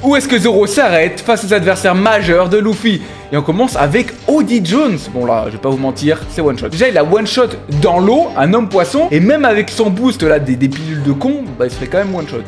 Où est-ce que Zoro s'arrête face aux adversaires majeurs de Luffy? Et on commence avec Oddie Jones. Bon là, je vais pas vous mentir, c'est one shot. Déjà, il a one shot dans l'eau, un homme poisson, et même avec son boost là, des pilules de con, bah il se fait quand même one shot.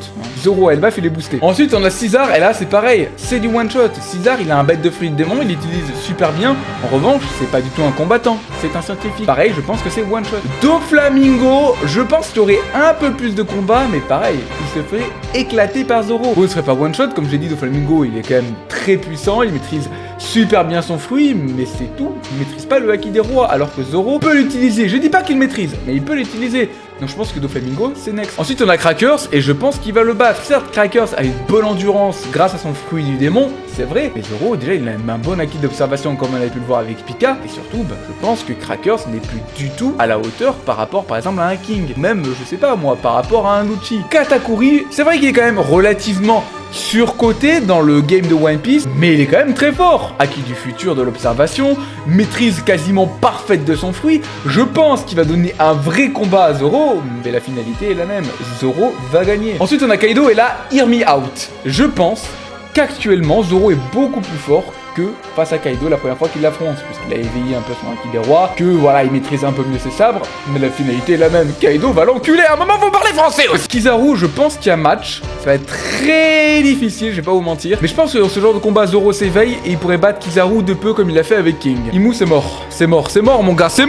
Zoro, elle va il est boosté. Ensuite, on a Caesar, et là c'est pareil, c'est du one shot. Caesar, il a un bête de fruits de démon, il l'utilise super bien. En revanche, c'est pas du tout un combattant, c'est un scientifique. Pareil, je pense que c'est one shot. Doflamingo, je pense qu'il y aurait un peu plus de combat, mais pareil, il se ferait éclater par Zoro. Bon, il serait pas one shot, comme je l'ai dit, Doflamingo, il est quand même très puissant, il maîtrise super bien son fruit, mais c'est tout. Il maîtrise pas le haki des rois, alors que Zoro peut l'utiliser. Je dis pas qu'il maîtrise, mais il peut l'utiliser. Donc je pense que Doflamingo, c'est next. Ensuite, on a Crackers, et je pense qu'il va le battre. Certes, Crackers a une bonne endurance grâce à son fruit du démon, c'est vrai. Mais Zoro, déjà, il a un bon acquis d'observation, comme on avait pu le voir avec Pika. Et surtout, je pense que Crackers n'est plus du tout à la hauteur par rapport, par exemple, à un King. Même, je sais pas moi, par rapport à un Lucci. Katakuri, c'est vrai qu'il est quand même relativement surcoté dans le game de One Piece, mais il est quand même très fort. Acquis du futur de l'observation, maîtrise quasiment parfaite de son fruit. Je pense qu'il va donner un vrai combat à Zoro, mais la finalité est la même. Zoro va gagner. Ensuite, on a Kaido et là, Hear Me Out. Je pense qu'actuellement, Zoro est beaucoup plus fort que face à Kaido la première fois qu'il l'affronte, puisqu'il a éveillé un peu son haki des rois, que voilà, il maîtrise un peu mieux ses sabres, mais la finalité est la même. Kaido va l'enculer. À un moment, faut parler français aussi. Kizaru, je pense qu'il y a match. Ça va être très difficile, je vais pas vous mentir. Mais je pense que dans ce genre de combat, Zoro s'éveille et il pourrait battre Kizaru de peu comme il l'a fait avec King. Imu, c'est mort. C'est mort, mon gars, c'est mort.